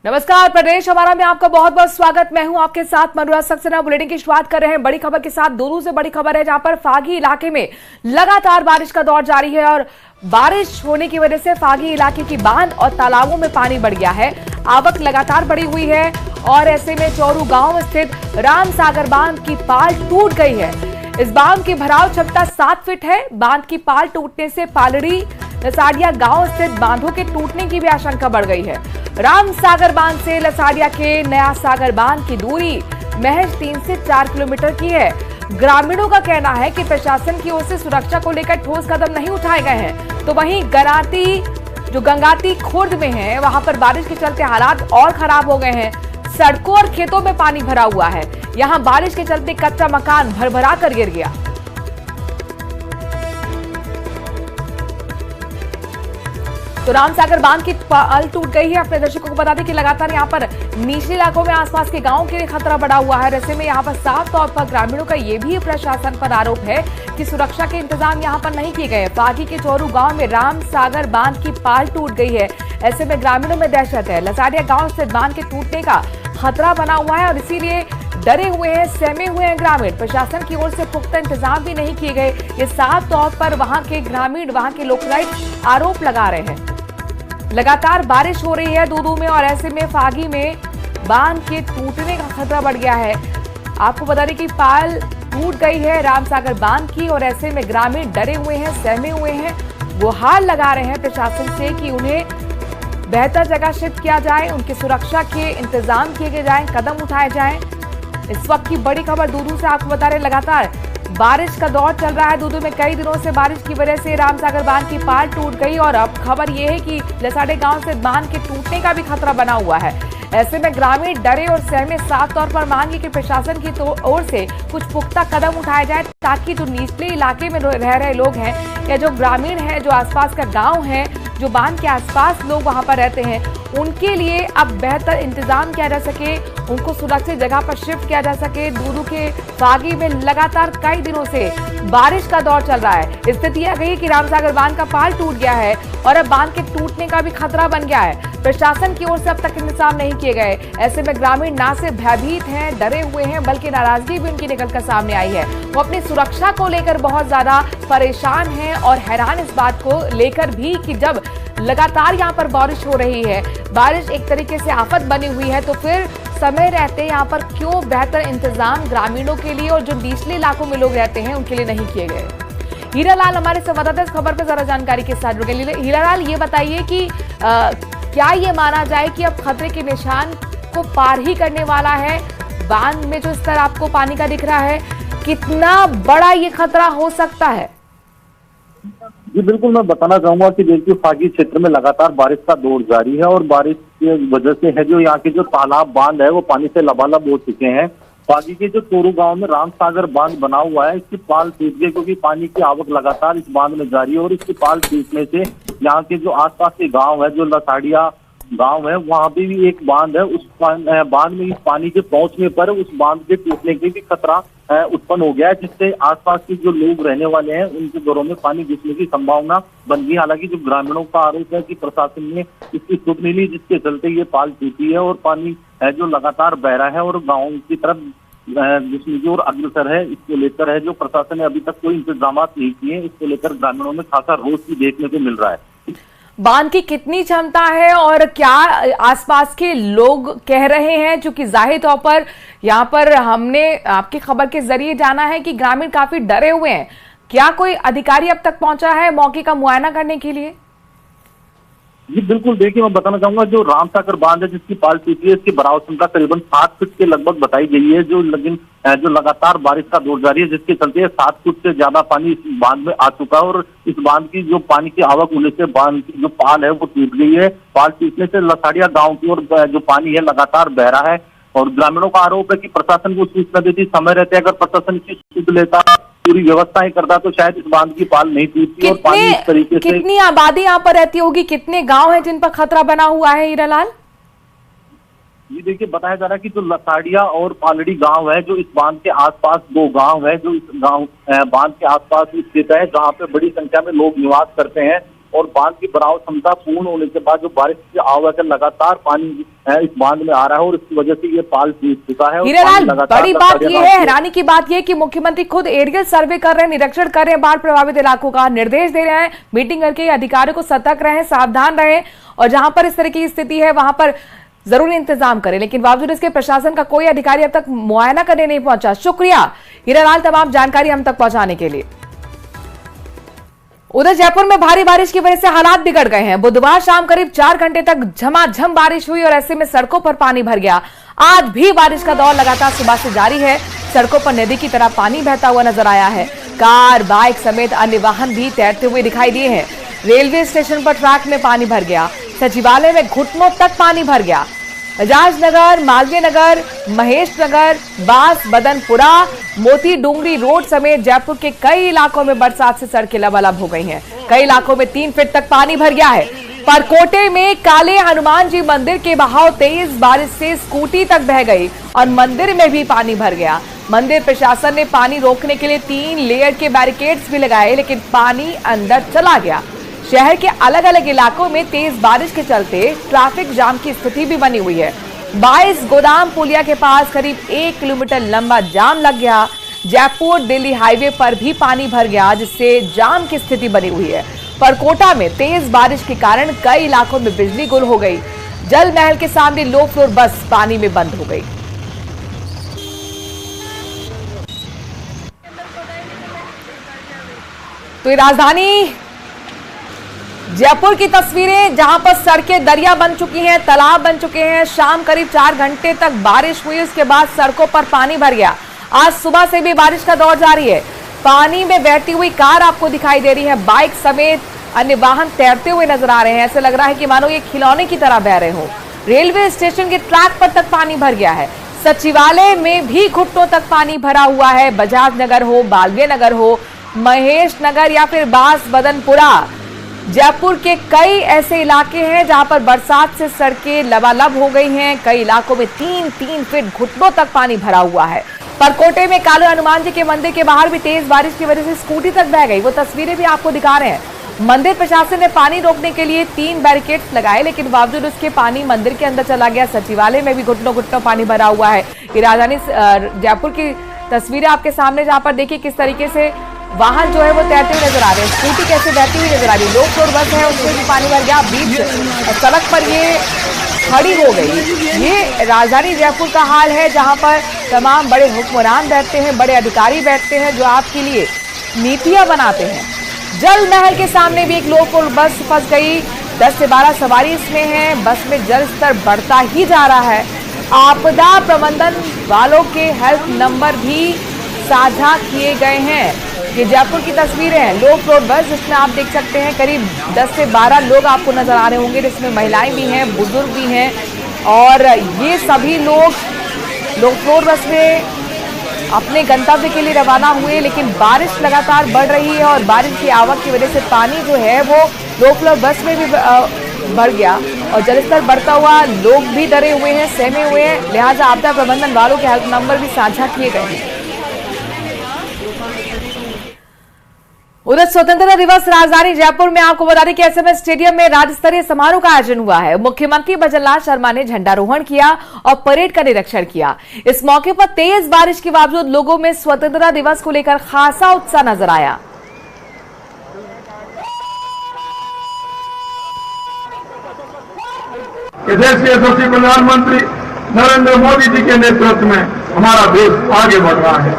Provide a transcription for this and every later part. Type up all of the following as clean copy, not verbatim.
नमस्कार, प्रदेश हमारा में आपका बहुत बहुत स्वागत। मैं हूं आपके साथ मनोज सक्सेना। बुलेटिन की शुरुआत कर रहे हैं बड़ी खबर के साथ। दूर से बड़ी खबर है जहां पर फागी इलाके में लगातार बारिश का दौर जारी है और बारिश होने की वजह से फागी इलाके की बांध और तालाबों में पानी बढ़ गया है। आवक लगातार बढ़ी हुई है और ऐसे में चौरू गांव स्थित राम सागर बांध की पाल टूट गई है। इस बांध की भराव क्षमता 7 फीट है। बांध की पाल टूटने से पालड़ी लसाड़िया गांव स्थित बांधों के टूटने की भी आशंका बढ़ गई है। राम सागर बांध से लसाड़िया के नया सागर बांध की दूरी महज 3 से 4 किलोमीटर की है। ग्रामीणों का कहना है कि प्रशासन की ओर से सुरक्षा को लेकर ठोस कदम नहीं उठाए गए हैं। तो वहीं गंगाती खुर्द में है, वहां पर बारिश के चलते हालात और खराब हो गए हैं। सड़कों और खेतों में पानी भरा हुआ है। यहां बारिश के चलते कच्चा मकान भरभरा कर गिर गया। तो रामसागर बांध की पाल टूट गई है। अपने दर्शकों को बता दें कि लगातार यहां पर निचले इलाकों में आसपास के गांवों के लिए खतरा बढ़ा हुआ है। ऐसे में यहां पर साफ तौर पर ग्रामीणों का यह भी प्रशासन पर आरोप है कि सुरक्षा के इंतजाम यहां पर नहीं किए गए। फागी के चौरू गांव में रामसागर बांध की पाल टूट गई है। ऐसे में ग्रामीणों में दहशत है। लसाड़िया गांव से बांध के टूटने का खतरा बना हुआ है और इसीलिए डरे हुए हैं, सहमे हुए हैं ग्रामीण। प्रशासन की ओर से पुख्ता इंतजाम भी नहीं किए गए। ये साफ तौर पर वहां के ग्रामीण, वहां के लोकलाइट आरोप लगा रहे हैं। लगातार बारिश हो रही है दूदू में और ऐसे में फागी में बांध के टूटने का खतरा बढ़ गया है। आपको बता दें कि पाल टूट गई है रामसागर बांध की और ऐसे में ग्रामीण डरे हुए हैं, सहमे हुए हैं। गुहार लगा रहे हैं प्रशासन से कि उन्हें बेहतर जगह शिफ्ट किया जाए, उनकी सुरक्षा के इंतजाम किए जाएं, कदम उठाए जाएं। इस वक्त की बड़ी खबर दूदू से आपको बता रहे, लगातार बारिश का दौर चल रहा है। दूदू में कई दिनों से बारिश की वजह से रामसागर बांध की पाल टूट गई और अब खबर यह है कि लसाड़े गांव से बांध के टूटने का भी खतरा बना हुआ है। ऐसे में ग्रामीण डरे और सहमे, साफ तौर पर मांग है कि प्रशासन की ओर से कुछ पुख्ता कदम उठाया जाए ताकि जो निचले इलाके में रह रहे लोग हैं या जो ग्रामीण हैं, जो आसपास का गाँव है, जो बांध के आसपास लोग वहां पर रहते हैं, उनके लिए अब बेहतर इंतजाम किया जा सके, उनको सुरक्षित जगह पर शिफ्ट किया जा सके। दूदू के फागी में लगातार कई दिनों से बारिश का दौर चल रहा है। स्थिति यह गई कि रामसागर बांध का पाल टूट गया है और अब बांध के टूटने का भी खतरा बन गया है। प्रशासन की ओर से अब तक इंतजाम नहीं किए गए। ऐसे में ग्रामीण ना सिर्फ भयभीत हैं, डरे हुए हैं, बल्कि नाराजगी भी उनकी निकल कर सामने आई है। वो अपनी सुरक्षा को लेकर बहुत ज्यादा परेशान हैं और हैरान इस बात को लेकर भी कि जब लगातार यहाँ पर बारिश हो रही है, बारिश एक तरीके से आफत बनी हुई है, तो फिर समय रहते यहाँ पर क्यों बेहतर इंतजाम ग्रामीणों के लिए और जो निचले इलाकों में लोग रहते हैं उनके लिए नहीं किए गए। हीरालाल हमारे संवाददाता इस खबर पर जरा जानकारी के साथ जुड़ गए। हीरालाल, ये बताइए कि क्या ये माना जाए कि अब खतरे के निशान को पार ही करने वाला है? बांध में जो स्तर आपको पानी का दिख रहा है, कितना बड़ा ये खतरा हो सकता है? जी बिल्कुल, मैं बताना चाहूंगा कि देखिए फागी क्षेत्र में लगातार बारिश का दौर जारी है और बारिश की वजह से है जो यहाँ के जो तालाब बांध है वो पानी से लबालब हो चुके हैं। फागी के जो चोरू गांव में रामसागर बांध बना हुआ है, इसकी पाल टूट गई क्योंकि पानी की आवक लगातार इस बांध में जारी है और इसकी पाल टूटने से यहाँ के जो आसपास के गांव है, जो लसाड़िया गांव है, वहां पे भी एक बांध है। उस बांध में इस पानी के पहुंचने पर उस बांध के टूटने के भी खतरा उत्पन्न हो गया है, जिससे आसपास के जो लोग रहने वाले हैं उनके घरों में पानी घुसने की संभावना बन गई। हालांकि जो ग्रामीणों का आरोप है कि प्रशासन ने इसकी सुध नहीं ली, जिसके चलते ये पाल टूटी है और पानी है जो लगातार बह रहा है और गाँव की तरफ घुसने की ओर अग्रसर है। इसको लेकर है जो प्रशासन ने अभी तक कोई इंतजाम नहीं किए, इसको लेकर ग्रामीणों में खासा रोष भी देखने को मिल रहा है। बांध की कितनी क्षमता है और क्या आसपास के लोग कह रहे हैं? चूंकि जाहिर तौर पर यहाँ पर हमने आपकी खबर के जरिए जाना है कि ग्रामीण काफी डरे हुए हैं। क्या कोई अधिकारी अब तक पहुंचा है मौके का मुआयना करने के लिए? जी बिल्कुल, देखिए मैं बताना चाहूंगा जो रामसागर बांध है जिसकी पाल टूटी है, इसकी भराव क्षमता करीबन 7 फीट के लगभग बताई गई है। जो लगातार बारिश का दौर जारी है, जिसके चलते 7 फुट से ज्यादा पानी इस बांध में आ चुका है और इस बांध की जो पानी की आवक होने से बांध की जो पाल है वो टूट गई है। पाल टूटने से लसाड़िया गांव की ओर जो पानी है लगातार बह रहा है और ग्रामीणों का आरोप है कि प्रशासन को सूचना देती समय रहते अगर प्रशासन की सूचना लेता, पूरी व्यवस्थाएं करता, तो शायद इस बांध की पाल नहीं टूटती और पानी इस तरीके से। कितनी आबादी यहाँ पर रहती होगी, कितने गांव हैं जिन पर खतरा बना हुआ है हीरालाल? ये देखिए बताया जा रहा है कि जो लसाड़िया और पालड़ी गांव है, जो इस बांध के आसपास 2 गांव है, जो इस गांव बांध के आसपास स्थित है, जहाँ पे बड़ी संख्या में लोग निवास करते हैं और बांध की बराव क्षमता पूर्ण होने के बाद जो बारिश की आवक है, लगातार पानी इस बांध में आ रहा है और इसकी वजह से ये पाल टूट चुका है। हीरालाल, बड़ी बात ये है, हैरानी की बात ये है कि मुख्यमंत्री खुद एरियल सर्वे कर रहे हैं, निरीक्षण कर रहे हैं बाढ़ प्रभावित इलाकों का, निर्देश दे रहे हैं मीटिंग करके अधिकारियों को सतर्क रहें, सावधान रहें और जहां पर इस तरह की स्थिति है वहां पर जरूरी इंतजाम करें, लेकिन बावजूद इसके प्रशासन का कोई अधिकारी अब तक मुआयना करने नहीं पहुंचा। शुक्रिया हीरालाल तमाम जानकारी हम तक पहुंचाने के लिए। उधर जयपुर में भारी बारिश की वजह से हालात बिगड़ गए हैं। बुधवार शाम करीब 4 घंटे तक झमाझम बारिश हुई और ऐसे में सड़कों पर पानी भर गया। आज भी बारिश का दौर लगातार सुबह से जारी है। सड़कों पर नदी की तरह पानी बहता हुआ नजर आया है। कार, बाइक समेत अन्य वाहन भी तैरते हुए दिखाई दिए हैं। रेलवे स्टेशन पर ट्रैक में पानी भर गया। सचिवालय में घुटनों तक पानी भर गया। बजाज नगर, मालवीय नगर, महेश नगर, बास बदनपुरा, मोती डूंगरी रोड समेत जयपुर के कई इलाकों में बरसात से सड़कें लबालब हो गई हैं। कई इलाकों में 3 फीट तक पानी भर गया है। परकोटे में काले हनुमान जी मंदिर के बहाव तेज बारिश से स्कूटी तक बह गई और मंदिर में भी पानी भर गया। मंदिर प्रशासन ने पानी रोकने के लिए 3 लेयर के बैरिकेड्स भी लगाए, लेकिन पानी अंदर चला गया। शहर के अलग अलग इलाकों में तेज बारिश के चलते ट्रैफिक जाम की स्थिति भी बनी हुई है। 22 गोदाम पुलिया के पास करीब 1 किलोमीटर लंबा जाम लग गया। जयपुर दिल्ली हाईवे पर भी पानी भर गया, जिससे जाम की स्थिति बनी हुई है। परकोटा में तेज बारिश के कारण कई इलाकों में बिजली गुल हो गई। जल महल के सामने लो फ्लोर बस पानी में बंद हो गई। तो ये राजधानी जयपुर की तस्वीरें, जहां पर सड़कें दरिया बन चुकी हैं, तालाब बन चुके हैं। शाम करीब 4 घंटे तक बारिश हुई, उसके बाद सड़कों पर पानी भर गया। आज सुबह से भी बारिश का दौर जारी है। पानी में बहती हुई कार आपको दिखाई दे रही है। बाइक समेत अन्य वाहन तैरते हुए नजर आ रहे हैं। ऐसे लग रहा है कि मानो ये खिलौने की तरह बह रहे हो। रेलवे स्टेशन के ट्रैक पर तक पानी भर गया है। सचिवालय में भी घुटनों तक पानी भरा हुआ है। बजाज नगर हो, मालवीय नगर हो, महेश नगर या फिर बास बदनपुरा, जयपुर के कई ऐसे इलाके हैं जहां पर बरसात से सड़कें लबालब हो गई हैं। कई इलाकों में 3-3 फीट घुटनों तक पानी भरा हुआ है। परकोटे में काले हनुमान जी के मंदिर के बाहर भी तेज बारिश की वजह से स्कूटी तक बह गई। वो तस्वीरें भी आपको दिखा रहे हैं। मंदिर प्रशासन ने पानी रोकने के लिए 3 बैरिकेड्स लगाए, लेकिन बावजूद उसके पानी मंदिर के अंदर चला गया। सचिवालय में भी घुटनों पानी भरा हुआ है। ये राजधानी जयपुर की तस्वीरें आपके सामने, जहां पर देखिए किस तरीके से वाहन जो है वो तैरते हुए नजर आ रहे हैं। स्कूटी कैसे बहती हुई नजर आ रही है। लो फ्लोर बस है, उसमें भी पानी भर गया। बीच सड़क पर ये खड़ी हो गई। ये राजधानी जयपुर का हाल है, जहां पर तमाम बड़े हुक्मरान बैठते हैं, बड़े अधिकारी बैठते हैं जो आपके लिए नीतियां बनाते हैं। जल महल के सामने भी एक लो फ्लोर बस फंस गई। 10 से 12 सवारी इसमें है। बस में जल स्तर बढ़ता ही जा रहा है। आपदा प्रबंधन वालों के हेल्प नंबर भी साझा किए गए हैं। ये जयपुर की तस्वीरें हैं। लो फ्लोर बस, जिसमें आप देख सकते हैं करीब 10 से 12 लोग आपको नजर आ रहे होंगे, जिसमें महिलाएं भी हैं, बुजुर्ग भी हैं और ये सभी लोग लो फ्लोर बस में अपने गंतव्य के लिए रवाना हुए। लेकिन बारिश लगातार बढ़ रही है और बारिश की आवक की वजह से पानी जो है वो लो फ्लोर बस में भी भर गया और जलस्तर बढ़ता हुआ। लोग भी डरे हुए हैं, सहमे हुए हैं, लिहाजा आपदा प्रबंधन वालों के हेल्प नंबर भी साझा किए गए हैं। उधर स्वतंत्रता दिवस राजधानी जयपुर में आपको बता दें कि एसएमएस स्टेडियम में राज्य स्तरीय समारोह का आयोजन हुआ है। मुख्यमंत्री भजनलाल शर्मा ने झंडारोहण किया और परेड का निरीक्षण किया। इस मौके पर तेज बारिश के बावजूद लोगों में स्वतंत्रता दिवस को लेकर खासा उत्साह नजर आया। देश के यशस्वी प्रधानमंत्री नरेंद्र मोदी जी के नेतृत्व में हमारा देश आगे बढ़ रहा है।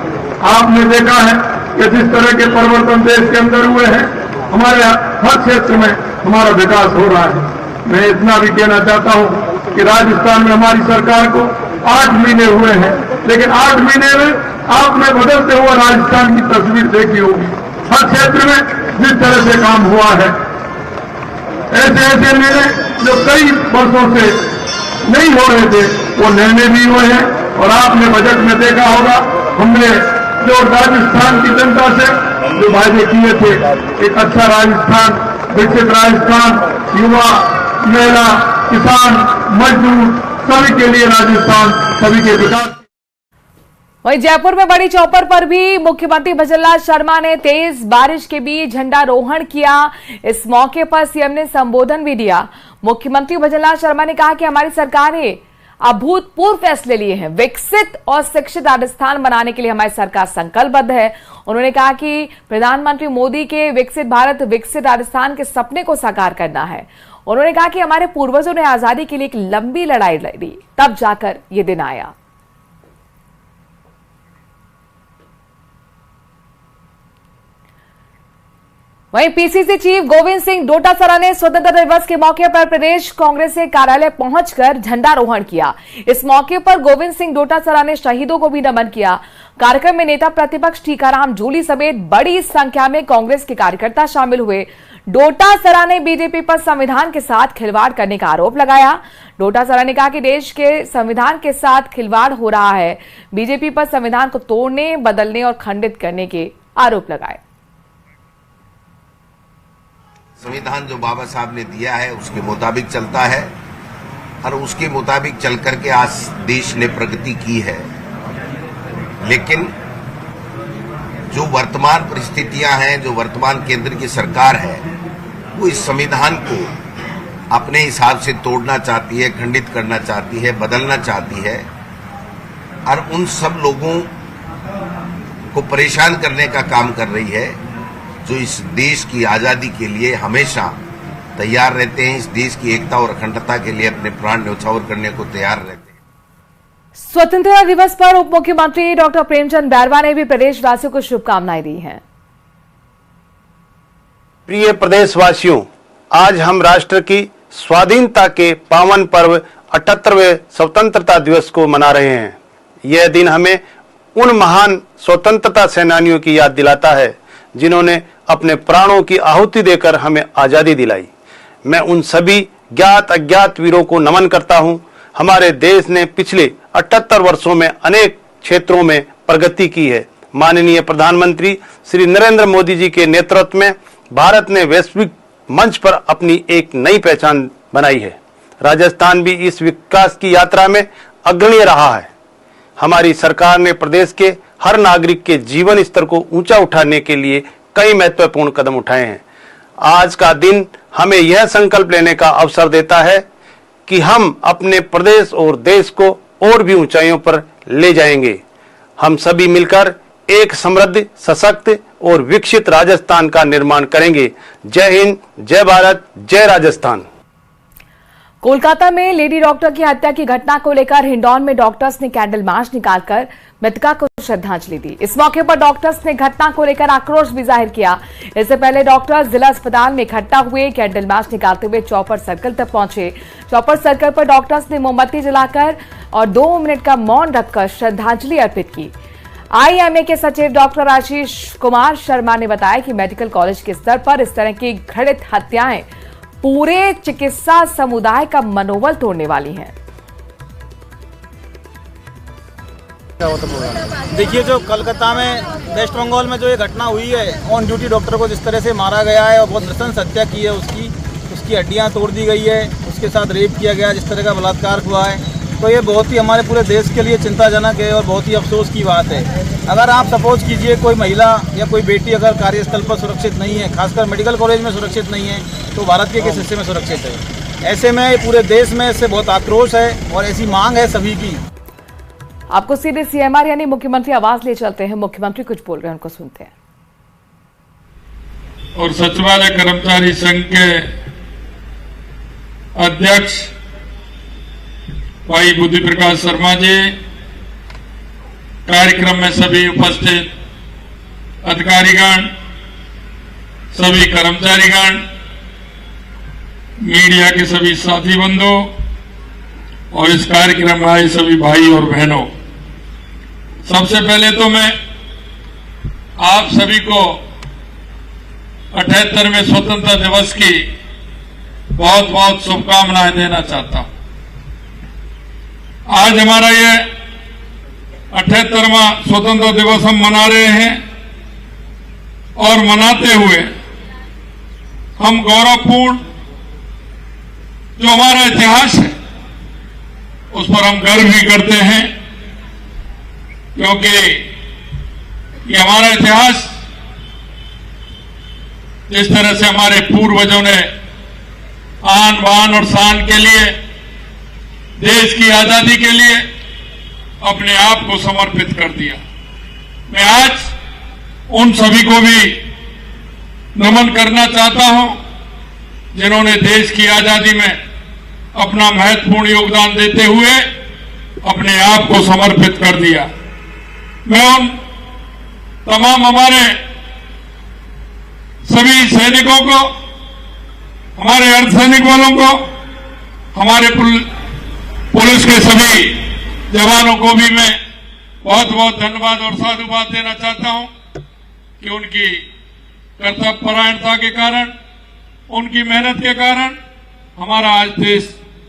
आपने देखा है कि जिस तरह के परिवर्तन देश के अंदर हुए हैं, हमारे हर क्षेत्र में हमारा विकास हो रहा है। मैं इतना भी कहना चाहता हूं कि राजस्थान में हमारी सरकार को 8 महीने हुए हैं, लेकिन 8 महीने में आपने बदलते हुए राजस्थान की तस्वीर देखी होगी। हर क्षेत्र में जिस तरह से काम हुआ है, ऐसे निर्णय जो कई वर्षों से नहीं हो रहे थे, वो निर्णय भी हुए हैं। और आपने बजट में देखा होगा, हमने जो राजस्थान की जनता से जो वायदे किए थे, एक अच्छा राजस्थान, विकसित राजस्थान, युवा, महिला, किसान, मजदूर, सभी के लिए राजस्थान, सभी के विकास। वहीं जयपुर में बड़ी चौपर पर भी मुख्यमंत्री भजनलाल शर्मा ने तेज बारिश के बीच झंडारोहण किया। इस मौके पर सीएम ने संबोधन भी दिया। मुख्यमंत्री भजनलाल शर्मा ने कहा कि हमारी सरकार ने अभूतपूर्व फैसले लिए हैं। विकसित और शिक्षित राजस्थान बनाने के लिए हमारी सरकार संकल्पबद्ध है। उन्होंने कहा कि प्रधानमंत्री मोदी के विकसित भारत विकसित राजस्थान के सपने को साकार करना है। उन्होंने कहा कि हमारे पूर्वजों ने आजादी के लिए एक लंबी लड़ाई लड़ी, तब जाकर ये दिन आया। वहीं पीसीसी चीफ गोविंद सिंह डोटासरा ने स्वतंत्रता दिवस के मौके पर प्रदेश कांग्रेस के कार्यालय पहुंचकर झंडारोहण किया। इस मौके पर गोविंद सिंह डोटासरा ने शहीदों को भी नमन किया। कार्यक्रम में नेता प्रतिपक्ष टीकाराम जूली समेत बड़ी संख्या में कांग्रेस के कार्यकर्ता शामिल हुए। डोटासरा ने बीजेपी पर संविधान के साथ खिलवाड़ करने का आरोप लगाया। डोटासरा ने कहा कि देश के संविधान के साथ खिलवाड़ हो रहा है। बीजेपी पर संविधान को तोड़ने, बदलने और खंडित करने के आरोप लगाए। संविधान जो बाबा साहब ने दिया है उसके मुताबिक चलता है और उसके मुताबिक चल करके आज देश ने प्रगति की है। लेकिन जो वर्तमान परिस्थितियां हैं, जो वर्तमान केंद्र की सरकार है, वो इस संविधान को अपने हिसाब से तोड़ना चाहती है, खंडित करना चाहती है, बदलना चाहती है और उन सब लोगों को परेशान करने का काम कर रही है जो इस देश की आजादी के लिए हमेशा तैयार रहते हैं, इस देश की एकता और अखंडता के लिए अपने प्राण न्यौछावर करने को तैयार रहते हैं। स्वतंत्रता दिवस पर उप मुख्यमंत्री डॉक्टर प्रेमचंद बैरवा ने भी प्रदेशवासियों को शुभकामनाएं दी हैं। प्रिय प्रदेशवासियों, आज हम राष्ट्र की स्वाधीनता के पावन पर्व 78वें स्वतंत्रता दिवस को मना रहे हैं। यह दिन हमें उन महान स्वतंत्रता सेनानियों की याद दिलाता है जिन्होंने अपने प्राणों की आहुति देकर हमें आजादी दिलाई। मैं उन सभी ज्ञात अज्ञात वीरों को नमन करता हूं। हमारे देश ने पिछले 78 वर्षों में अनेक क्षेत्रों में प्रगति की है। माननीय प्रधानमंत्री श्री नरेंद्र मोदी जी के नेतृत्व में भारत ने वैश्विक मंच पर अपनी एक नई पहचान बनाई है। राजस्थान भी इस विकास की यात्रा में अग्रणी रहा है। हमारी सरकार ने प्रदेश के हर नागरिक के जीवन स्तर को ऊंचा उठाने के लिए कई महत्वपूर्ण कदम उठाए हैं। आज का दिन हमें यह संकल्प लेने का अवसर देता है कि हम अपने प्रदेश और देश को और भी ऊंचाइयों पर ले जाएंगे। हम सभी मिलकर एक समृद्ध, सशक्त और विकसित राजस्थान का निर्माण करेंगे। जय हिंद, जय भारत, जय राजस्थान। कोलकाता में लेडी डॉक्टर की हत्या की घटना को लेकर हिंडौन में डॉक्टर्स ने कैंडल मार्च निकालकर मृतका को श्रद्धांजलि दी। इस मौके पर डॉक्टर्स ने घटना को लेकर आक्रोश भी जाहिर किया। इससे पहले डॉक्टर्स जिला अस्पताल में इकट्ठा हुए, कैंडल मार्च निकालते हुए चौपर सर्कल तक पहुंचे। चौपर सर्कल पर डॉक्टर्स ने मोमबत्ती जलाकर और 2 मिनट का मौन रखकर श्रद्धांजलि अर्पित की। आईएमए के सचिव डॉक्टर आशीष कुमार शर्मा ने बताया कि मेडिकल कॉलेज के स्तर पर इस तरह की घटित हत्याएं पूरे चिकित्सा समुदाय का मनोबल तोड़ने वाली हैं। देखिए, जो कलकत्ता में वेस्ट बंगाल में जो ये घटना हुई है, ऑन ड्यूटी डॉक्टर को जिस तरह से मारा गया है और बहुत नृशंस हत्या की है, उसकी हड्डियां तोड़ दी गई है, उसके साथ रेप किया गया, जिस तरह का बलात्कार हुआ है, तो ये बहुत ही हमारे पूरे देश के लिए चिंताजनक है और बहुत ही अफसोस की बात है। अगर आप सपोज कीजिए कोई महिला या कोई बेटी अगर कार्यस्थल पर सुरक्षित नहीं है, खासकर मेडिकल कॉलेज में सुरक्षित नहीं है, तो भारत के किस हिस्से में सुरक्षित है? ऐसे में पूरे देश में इससे बहुत आक्रोश है और ऐसी मांग है सभी की। आपको सीधे सीएमआर यानी मुख्यमंत्री आवास ले चलते हैं। मुख्यमंत्री कुछ बोल रहे हैं, उनको सुनते हैं। और सचिवालय कर्मचारी संघ के अध्यक्ष भाई बुद्धि प्रकाश शर्मा जी, कार्यक्रम में सभी उपस्थित अधिकारीगण, सभी कर्मचारीगण, मीडिया के सभी साथी बंधु और इस कार्यक्रम में आए सभी भाई और बहनों, सबसे पहले तो मैं आप सभी को 78वें स्वतंत्रता दिवस की बहुत बहुत शुभकामनाएं देना चाहता हूं। आज हमारा ये 78वां स्वतंत्रता दिवस हम मना रहे हैं और मनाते हुए हम गौरवपूर्ण जो हमारा इतिहास है उस पर हम गर्व भी करते हैं। क्योंकि ये हमारा इतिहास जिस तरह से हमारे पूर्वजों ने आन बान और शान के लिए, देश की आजादी के लिए अपने आप को समर्पित कर दिया। मैं आज उन सभी को भी नमन करना चाहता हूं जिन्होंने देश की आजादी में अपना महत्वपूर्ण योगदान देते हुए अपने आप को समर्पित कर दिया। मैं उन तमाम हमारे सभी सैनिकों को, हमारे अर्धसैनिक वालों को, हमारे पुलिस के सभी जवानों को भी मैं बहुत बहुत धन्यवाद और साधुवाद देना चाहता हूं कि उनकी कर्तव्यपरायणता के कारण, उनकी मेहनत के कारण हमारा आज देश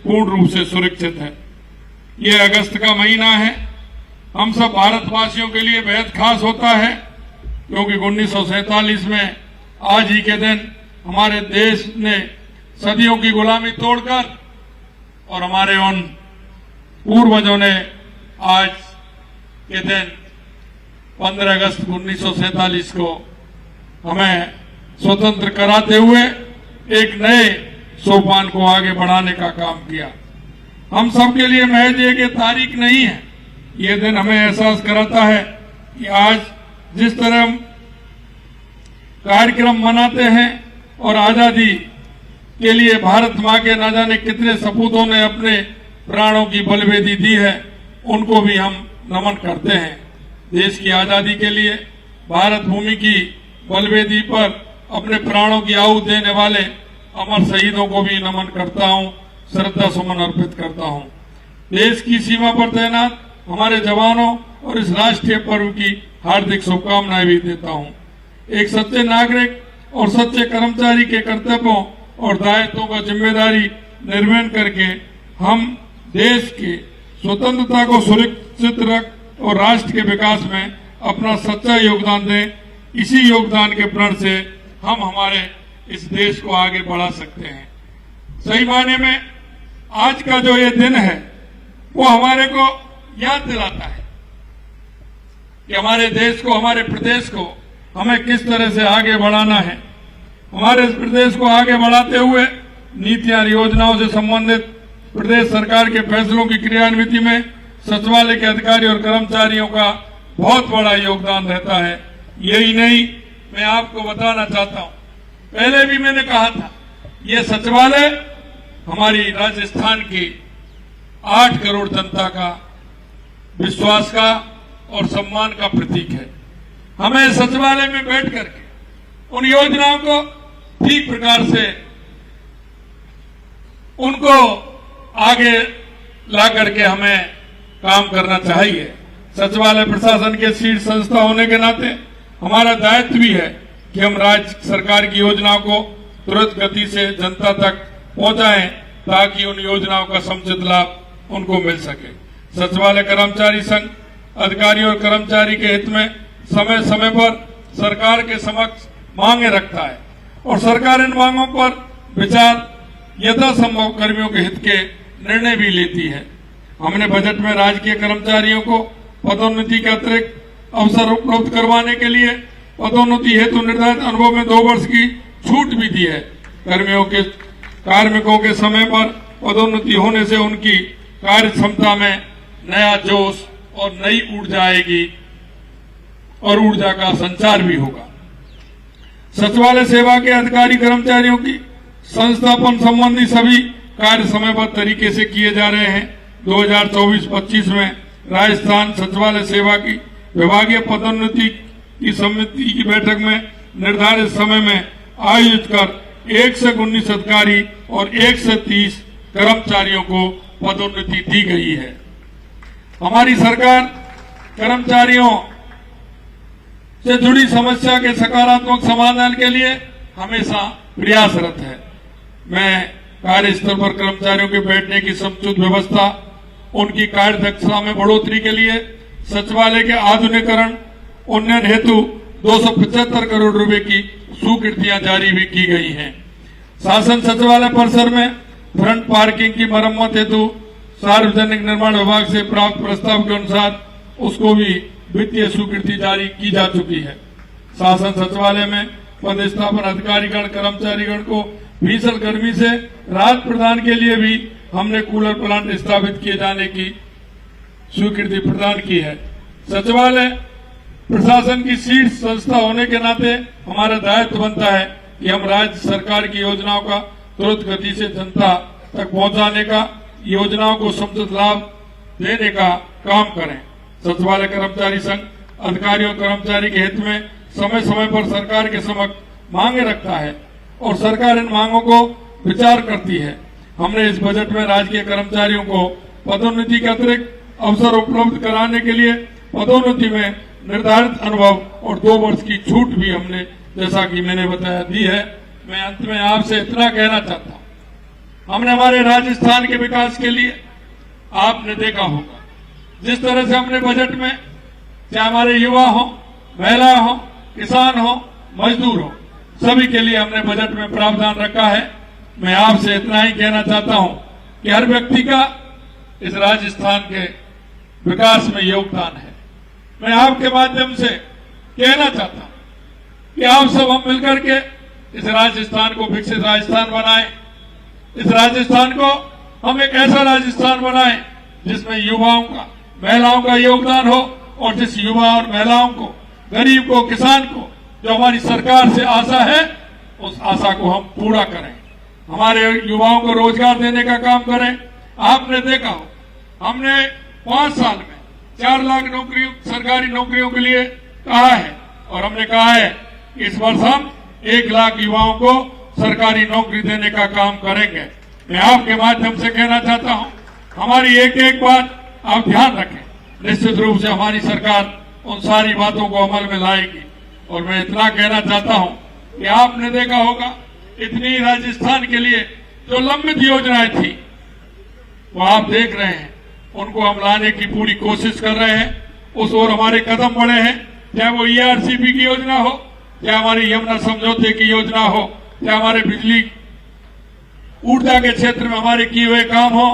पूर्ण रूप से सुरक्षित है। ये अगस्त का महीना है, हम सब भारतवासियों के लिए बेहद खास होता है क्योंकि 1947 में आज ही के दिन हमारे देश ने सदियों की गुलामी तोड़कर और हमारे उन पूर्वजों ने आज के दिन 15 अगस्त 1947 को हमें स्वतंत्र कराते हुए एक नए सोपान को आगे बढ़ाने का काम किया। हम सब के लिए महज एक तारीख नहीं है, ये दिन हमें एहसास कराता है कि आज जिस तरह हम कार्यक्रम मनाते हैं और आजादी के लिए भारत मां के न जाने कितने सपूतों ने अपने प्राणों की बलिवेदी दी है, उनको भी हम नमन करते हैं। देश की आजादी के लिए भारत भूमि की बलिवेदी पर अपने प्राणों की आहुति देने वाले अमर शहीदों को भी नमन करता हूं, श्रद्धा सुमन अर्पित करता हूं। देश की सीमा पर तैनात हमारे जवानों और इस राष्ट्रीय पर्व की हार्दिक शुभकामनाएं भी देता हूं। एक सच्चे नागरिक और सच्चे कर्मचारी के कर्तव्यों और दायित्वों का जिम्मेदारी निर्वहन करके हम देश की स्वतंत्रता को सुरक्षित रख और राष्ट्र के विकास में अपना सच्चा योगदान दें। इसी योगदान के प्रण से हम हमारे इस देश को आगे बढ़ा सकते हैं। सही मायने में आज का जो ये दिन है वो हमारे को याद दिलाता है कि हमारे देश को, हमारे प्रदेश को हमें किस तरह से आगे बढ़ाना है। हमारे इस प्रदेश को आगे बढ़ाते हुए नीतियां योजनाओं से संबंधित प्रदेश सरकार के फैसलों की क्रियान्विति में सचिवालय के अधिकारी और कर्मचारियों का बहुत बड़ा योगदान रहता है। यही नहीं, मैं आपको बताना चाहता हूं, पहले भी मैंने कहा था, ये सचिवालय हमारी राजस्थान की 8 करोड़ जनता का विश्वास का और सम्मान का प्रतीक है। हमें सचिवालय में बैठ करके उन योजनाओं को ठीक प्रकार से उनको आगे ला करके हमें काम करना चाहिए। सचिवालय प्रशासन के शीर्ष संस्था होने के नाते हमारा दायित्व भी है कि हम राज्य सरकार की योजनाओं को तुरंत गति से जनता तक पहुंचाएं ताकि उन योजनाओं का समुचित लाभ उनको मिल सके। सचिवालय कर्मचारी संघ अधिकारी और कर्मचारी के हित में समय समय पर सरकार के समक्ष मांगे रखता है और सरकार इन मांगों पर विचार यथासंभव कर्मियों के हित के निर्णय भी लेती है। हमने बजट में राजकीय कर्मचारियों को पदोन्नति के अतिरिक्त अवसर उपलब्ध करवाने के लिए पदोन्नति हेतु निर्धारित अनुभव में 2 वर्ष की छूट भी दी है। कार्मिकों के समय पर पदोन्नति होने से उनकी कार्य क्षमता में नया जोश और नई ऊर्जा आएगी और ऊर्जा का संचार भी होगा। सचिवालय सेवा के अधिकारी कर्मचारियों की संस्थापन संबंधी सभी कार्य समयबद्ध तरीके से किए जा रहे हैं। 2024-25 में राजस्थान सचिवालय सेवा की विभागीय पदोन्नति की समिति की बैठक में निर्धारित समय में आयोजित कर 1 से 19 अधिकारी और 1 से 30 कर्मचारियों को पदोन्नति दी गई है। हमारी सरकार कर्मचारियों से जुड़ी समस्या के सकारात्मक समाधान के लिए हमेशा प्रयासरत है। मैं कार्यस्थल पर कर्मचारियों के बैठने की समुचित व्यवस्था, उनकी कार्यदक्षता में बढ़ोतरी के लिए सचिवालय के आधुनिकीकरण उन्नयन हेतु 275 करोड़ रुपए की स्वीकृतियां जारी भी की गई हैं। शासन सचिवालय परिसर में फ्रंट पार्किंग की मरम्मत हेतु सार्वजनिक निर्माण विभाग से प्राप्त प्रस्ताव के अनुसार उसको भी वित्तीय स्वीकृति जारी की जा चुकी है। शासन सचिवालय में पदस्थापन अधिकारीगण कर्मचारीगण को भीषण गर्मी से राहत प्रदान के लिए भी हमने कूलर प्लांट स्थापित किए जाने की स्वीकृति प्रदान की है। सचिवालय प्रशासन की शीर्ष संस्था होने के नाते हमारा दायित्व बनता है कि हम राज्य सरकार की योजनाओं का तुरंत गति से जनता तक पहुंचाने का, योजनाओं को समुचित लाभ देने का काम करें। सचिवालय कर्मचारी संघ अधिकारियों कर्मचारी के हित में समय समय पर सरकार के समक्ष मांगे रखता है और सरकार इन मांगों को विचार करती है। हमने इस बजट में राजकीय कर्मचारियों को पदोन्नति के अतिरिक्त अवसर उपलब्ध कराने के लिए पदोन्नति में निर्धारित अनुभव और 2 वर्ष की छूट भी हमने, जैसा कि मैंने बताया, दी है। मैं अंत में आपसे इतना कहना चाहता हूँ, हमने हमारे राजस्थान के विकास के लिए, आपने देखा होगा जिस तरह से हमने बजट में, चाहे हमारे युवा हो, महिला हो, किसान हो, मजदूर हो, सभी के लिए हमने बजट में प्रावधान रखा है। मैं आपसे इतना ही कहना चाहता हूं कि हर व्यक्ति का इस राजस्थान के विकास में योगदान है। मैं आपके माध्यम से कहना चाहता हूं कि आप सब हम मिलकर के इस राजस्थान को विकसित राजस्थान बनाएं। इस राजस्थान को हम एक ऐसा राजस्थान बनाएं जिसमें युवाओं का, महिलाओं का योगदान हो और जिस युवा और महिलाओं को, गरीब को, किसान को जो हमारी सरकार से आशा है, उस आशा को हम पूरा करें। हमारे युवाओं को रोजगार देने का काम करें। आपने देखा हो, हमने 5 साल में 4 लाख नौकरियों, सरकारी नौकरियों के लिए कहा है और हमने कहा है कि इस वर्ष हम 1 लाख युवाओं को सरकारी नौकरी देने का काम करेंगे। मैं आपके माध्यम से कहना चाहता हूं, हमारी एक एक बात आप ध्यान रखें। निश्चित रूप से हमारी सरकार उन सारी बातों को अमल में लाएगी। और मैं इतना कहना चाहता हूं कि आपने देखा होगा, इतनी राजस्थान के लिए जो लंबित योजनाएं थी वो आप देख रहे हैं, उनको हम लाने की पूरी कोशिश कर रहे हैं। उस ओर हमारे कदम बढ़े हैं, चाहे वो ERCP की योजना हो, चाहे हमारी यमुना समझौते की योजना हो, चाहे हमारे बिजली ऊर्जा के क्षेत्र में हमारे किए हुए काम हो।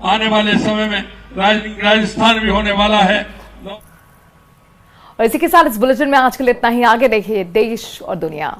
आने वाले समय में राजस्थान भी होने वाला है। और इसी के साथ इस बुलेटिन में आज के लिए इतना ही। आगे देखिए देश और दुनिया।